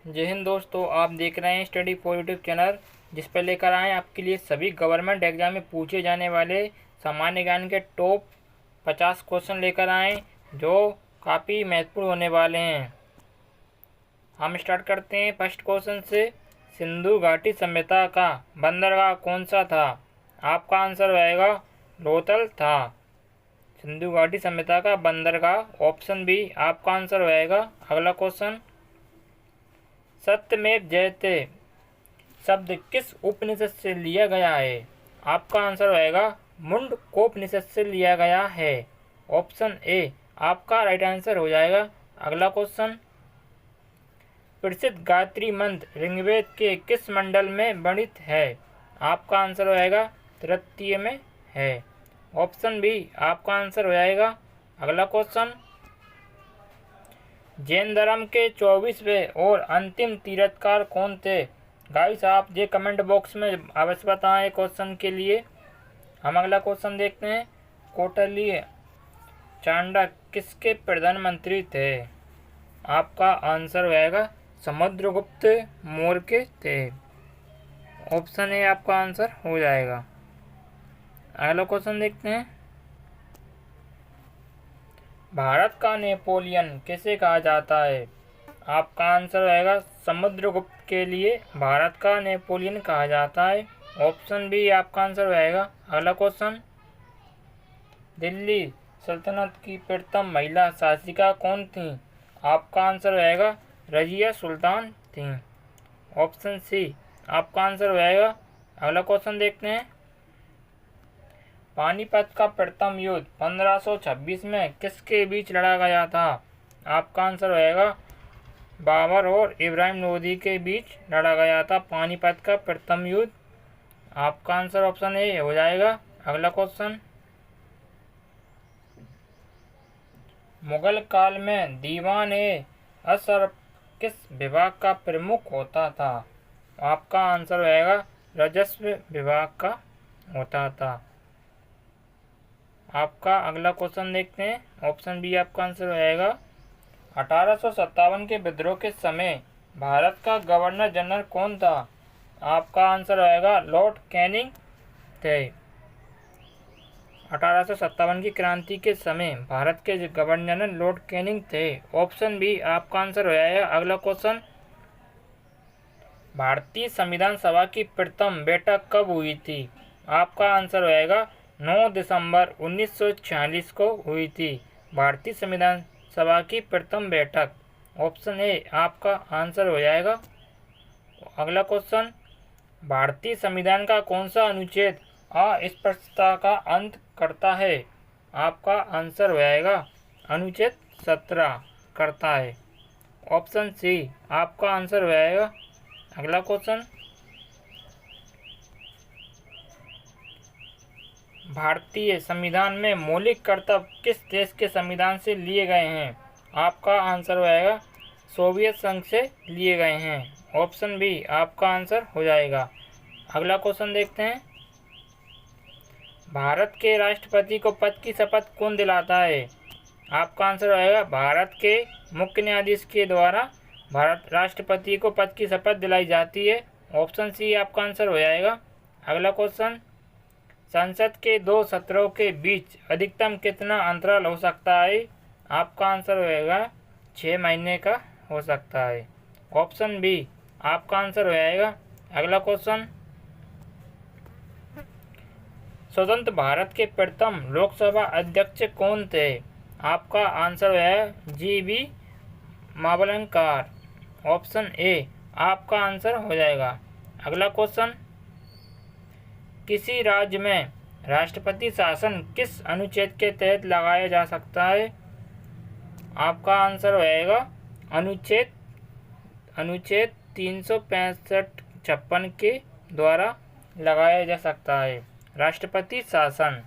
जय हिंद दोस्तों, आप देख रहे हैं स्टडी फॉर यूट्यूब चैनल, जिस पर लेकर आए आपके लिए सभी गवर्नमेंट एग्जाम में पूछे जाने वाले सामान्य ज्ञान के टॉप 50 क्वेश्चन लेकर आए जो काफ़ी महत्वपूर्ण होने वाले हैं। हम स्टार्ट करते हैं फर्स्ट क्वेश्चन से। सिंधु घाटी सभ्यता का बंदरगाह कौन सा था? आपका आंसर रहेगा लोथल था। सिंधु घाटी सभ्यता का बंदरगाह ऑप्शन बी आपका आंसर रहेगा। अगला क्वेश्चन, सत्यमेव जयते शब्द किस उपनिषद से लिया गया है? आपका आंसर रहेगा मुंडकोपनिषद से लिया गया है। ऑप्शन ए आपका राइट आंसर हो जाएगा। अगला क्वेश्चन, प्रसिद्ध गायत्री मंत्र ऋग्वेद के किस मंडल में वर्णित है? आपका आंसर हो जाएगा तृतीय में है। ऑप्शन बी आपका आंसर हो जाएगा। अगला क्वेश्चन, जैन धर्म के 24वें और अंतिम तीर्थकार कौन थे? गाइस आप ये कमेंट बॉक्स में अवश्य बताएं क्वेश्चन के लिए। हम अगला क्वेश्चन देखते हैं। कौटिल्य चाणक्य किसके प्रधानमंत्री थे? आपका आंसर रहेगा समुद्रगुप्त मौर्य के थे। ऑप्शन ए आपका आंसर हो जाएगा। अगला क्वेश्चन देखते हैं। भारत का नेपोलियन किसे कहा जाता है? आपका आंसर रहेगा समुद्रगुप्त के लिए भारत का नेपोलियन कहा जाता है। ऑप्शन बी आपका आंसर रहेगा। अगला क्वेश्चन, दिल्ली सल्तनत की प्रथम महिला शासिका कौन थी? आपका आंसर रहेगा रजिया सुल्तान थी। ऑप्शन सी आपका आंसर रहेगा। अगला क्वेश्चन देखते हैं। पानीपत का प्रथम युद्ध 1526 में किसके बीच लड़ा गया था? आपका आंसर रहेगा बाबर और इब्राहिम लोदी के बीच लड़ा गया था पानीपत का प्रथम युद्ध। आपका आंसर ऑप्शन ए हो जाएगा। अगला क्वेश्चन, मुगल काल में दीवान ए अशरफ किस विभाग का प्रमुख होता था? आपका आंसर रहेगा राजस्व विभाग का होता था। आपका अगला क्वेश्चन देखते हैं। ऑप्शन बी आपका आंसर रहेगा। 1857 के विद्रोह के समय भारत का गवर्नर जनरल कौन था? आपका आंसर रहेगा लॉर्ड कैनिंग थे। 1857 की क्रांति के समय भारत के गवर्नर जनरल लॉर्ड कैनिंग थे। ऑप्शन बी आपका आंसर हो जाएगा। अगला क्वेश्चन, भारतीय संविधान सभा की प्रथम बैठक कब हुई थी? आपका आंसर रहेगा 9 दिसंबर 1946 को हुई थी भारतीय संविधान सभा की प्रथम बैठक। ऑप्शन ए आपका आंसर हो जाएगा। अगला क्वेश्चन, भारतीय संविधान का कौन सा अनुच्छेद अस्पृश्यता का अंत करता है? आपका आंसर हो जाएगा अनुच्छेद 17 करता है। ऑप्शन सी आपका आंसर हो जाएगा। अगला क्वेश्चन, भारतीय संविधान में मौलिक कर्तव्य किस देश के संविधान से लिए गए हैं? आपका आंसर रहेगा सोवियत संघ से लिए गए हैं। ऑप्शन बी आपका आंसर हो जाएगा। अगला क्वेश्चन देखते हैं। भारत के राष्ट्रपति को पद की शपथ कौन दिलाता है? आपका आंसर रहेगा भारत के मुख्य न्यायाधीश के द्वारा भारत राष्ट्रपति को पद की शपथ दिलाई जाती है। ऑप्शन सी आपका आंसर हो जाएगा। अगला क्वेश्चन, संसद के 2 सत्रों के बीच अधिकतम कितना अंतराल हो सकता है? आपका आंसर होगा 6 महीने का हो सकता है। ऑप्शन बी आपका आंसर हो जाएगा। अगला क्वेश्चन, स्वतंत्र भारत के प्रथम लोकसभा अध्यक्ष कौन थे? आपका आंसर है जी.बी. मावलंकर। ऑप्शन ए आपका आंसर हो जाएगा। अगला क्वेश्चन, किसी राज्य में राष्ट्रपति शासन किस अनुच्छेद के तहत लगाया जा सकता है? आपका आंसर रहेगा अनुच्छेद 365-56 के द्वारा लगाया जा सकता है राष्ट्रपति शासन।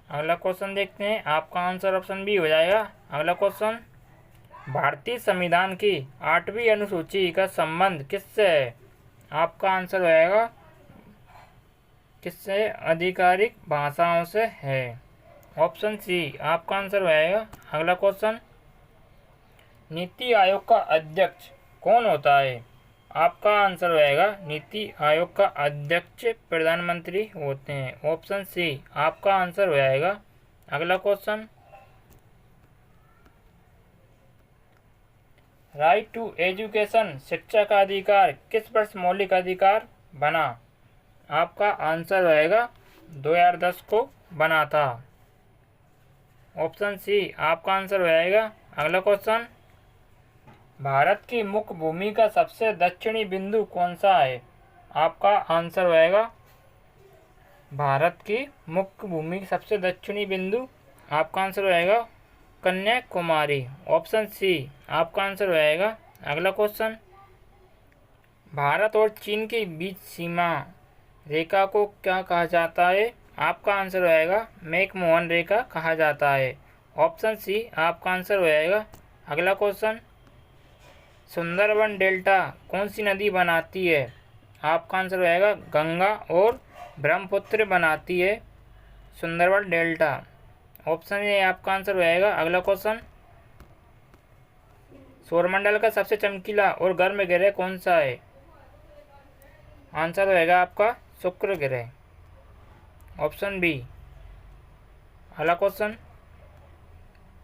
अगला क्वेश्चन देखते हैं। आपका आंसर ऑप्शन बी हो जाएगा। अगला क्वेश्चन, भारतीय संविधान की 8वीं अनुसूची का संबंध किससे है? आपका आंसर रहेगा किससे? आधिकारिक भाषाओं से है। ऑप्शन सी आपका आंसर रहेगा। अगला क्वेश्चन, नीति आयोग का अध्यक्ष कौन होता है? आपका आंसर रहेगा नीति आयोग का अध्यक्ष प्रधानमंत्री होते हैं। ऑप्शन सी आपका आंसर हो जाएगा। अगला क्वेश्चन, राइट टू एजुकेशन शिक्षा का अधिकार किस वर्ष मौलिक अधिकार बना? आपका आंसर रहेगा 2010 को बना था। ऑप्शन सी आपका आंसर हो जाएगा। अगला क्वेश्चन, भारत की मुख्य भूमि का सबसे दक्षिणी बिंदु कौन सा है? आपका आंसर रहेगा भारत की मुख्य भूमि की सबसे दक्षिणी बिंदु, आपका आंसर रहेगा कन्याकुमारी। ऑप्शन सी आपका आंसर रहेगा। अगला क्वेश्चन, भारत और चीन के बीच सीमा रेखा को क्या कहा जाता है? आपका आंसर रहेगा मैकमोहन रेखा कहा जाता है। ऑप्शन सी आपका आंसर हो जाएगा। अगला क्वेश्चन, सुंदरबन डेल्टा कौन सी नदी बनाती है? आपका आंसर रहेगा गंगा और ब्रह्मपुत्र बनाती है सुंदरबन डेल्टा। ऑप्शन ए आपका आंसर रहेगा। अगला क्वेश्चन, सौरमंडल का सबसे चमकीला और गर्म ग्रह कौन सा है? आंसर रहेगा आपका शुक्र ग्रह। Option B. अगला क्वेश्चन,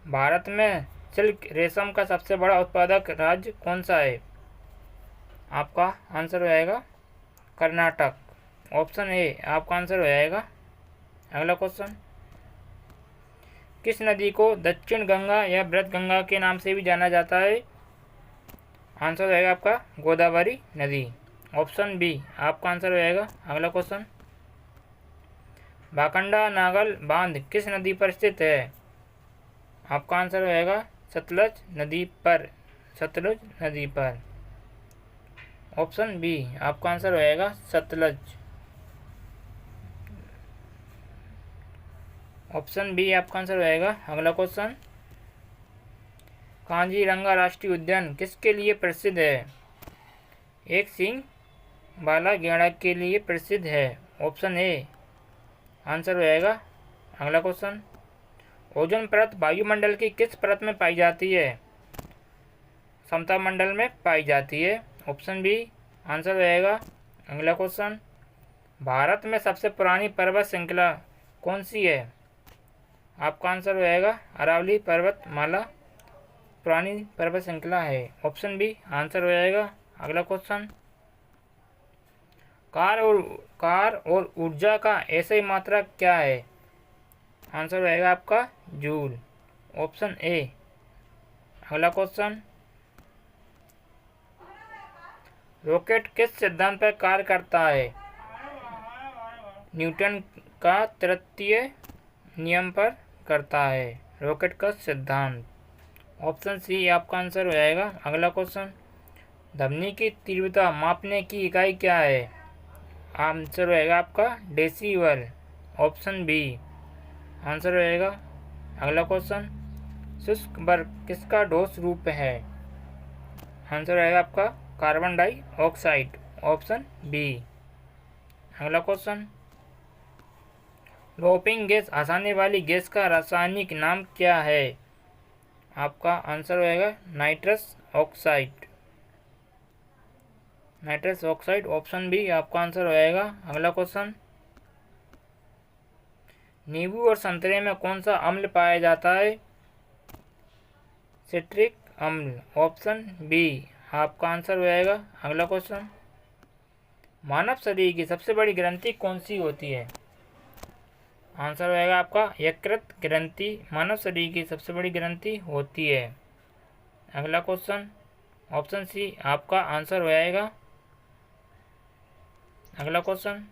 भारत में सिल्क रेशम का सबसे बड़ा उत्पादक राज्य कौन सा है? आपका आंसर रहेगा कर्नाटक। ऑप्शन ए आपका आंसर हो जाएगा। अगला क्वेश्चन, किस नदी को दक्षिण गंगा या बृहत गंगा के नाम से भी जाना जाता है? आंसर रहेगा आपका गोदावरी नदी। ऑप्शन बी आपका आंसर रहेगा। अगला क्वेश्चन, भाखंडा नागल बांध किस नदी पर स्थित है? आपका आंसर रहेगा सतलज नदी पर। सतलुज नदी पर। ऑप्शन बी आपका आंसर रहेगा सतलज। ऑप्शन बी आपका आंसर रहेगा। अगला क्वेश्चन, कांजीरंगा राष्ट्रीय उद्यान किसके लिए प्रसिद्ध है? एक सींग वाला गैंडा के लिए प्रसिद्ध है। ऑप्शन ए आंसर रहेगा। अगला क्वेश्चन, ओजोन परत वायुमंडल की किस परत में पाई जाती है? समता मंडल में पाई जाती है। ऑप्शन बी आंसर रहेगा। अगला क्वेश्चन, भारत में सबसे पुरानी पर्वत श्रृंखला कौन सी है? आपका आंसर रहेगा अरावली पर्वतमाला पुरानी पर्वत श्रृंखला है। ऑप्शन बी आंसर हो जाएगा। अगला क्वेश्चन, कार और ऊर्जा का ऐसे मात्रा क्या है? आंसर रहेगा आपका जूल। Option A. अगला क्वेश्चन, रॉकेट किस सिद्धांत पर कार्य करता है? न्यूटन का तृतीय नियम पर करता है रॉकेट का सिद्धांत। ऑप्शन सी आपका आंसर हो जाएगा। अगला क्वेश्चन, ध्वनि की तीव्रता मापने की इकाई क्या है? आंसर रहेगा आपका डेसीबल। ऑप्शन बी आंसर रहेगा। अगला क्वेश्चन, शुष्क बर्फ किसका ठोस रूप है? आंसर रहेगा आपका कार्बन डाइऑक्साइड। Option B. अगला क्वेश्चन, लॉपिंग गैस हंसाने वाली गैस का रासायनिक नाम क्या है? आपका आंसर रहेगा nitrous oxide. Nitrous oxide. Option B आपका आंसर रहेगा। अगला क्वेश्चन, नींबू और संतरे में कौन सा अम्ल पाया जाता है? सिट्रिक अम्ल। ऑप्शन बी आपका आंसर रहेगा। अगला क्वेश्चन, मानव शरीर की सबसे बड़ी ग्रंथि कौन सी होती है? आंसर रहेगा आपका यकृत ग्रंथि मानव शरीर की सबसे बड़ी ग्रंथि होती है। अगला क्वेश्चन, ऑप्शन सी आपका आंसर हो जाएगा। अगला क्वेश्चन,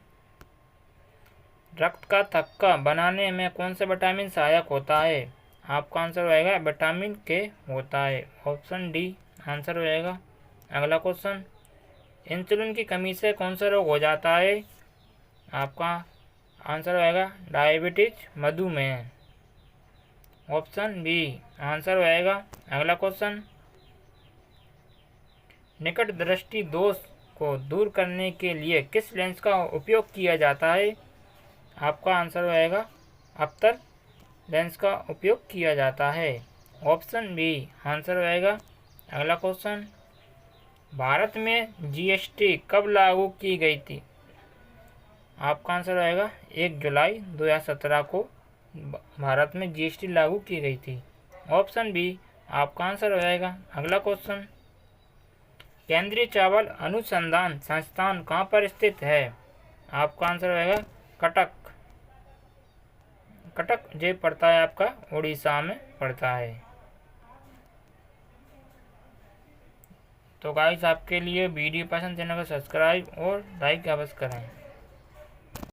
रक्त का थक्का बनाने में कौन सा विटामिन सहायक होता है? आपका आंसर रहेगा विटामिन के होता है। ऑप्शन डी आंसर हो जाएगा। अगला क्वेश्चन, इंसुलिन की कमी से कौन सा रोग हो जाता है? आपका आंसर रहेगा डायबिटीज मधुमेह। ऑप्शन बी आंसर हो जाएगा। अगला क्वेश्चन, निकट दृष्टि दोष को दूर करने के लिए किस लेंस का उपयोग किया जाता है? आपका आंसर रहेगा अवतल लेंस का उपयोग किया जाता है। ऑप्शन बी आंसर रहेगा। अगला क्वेश्चन, भारत में जीएसटी कब लागू की गई थी? आपका आंसर आएगा 1 जुलाई 2017 को भारत में जीएसटी लागू की गई थी। ऑप्शन बी आपका आंसर हो जाएगा। अगला क्वेश्चन, केंद्रीय चावल अनुसंधान संस्थान कहाँ पर स्थित है? आपका आंसर रहेगा कटक। कटक जो पड़ता है आपका उड़ीसा में पड़ता है। तो गाइस आपके लिए वीडियो पसंद, चैनल को सब्सक्राइब और लाइक अवश्य करें।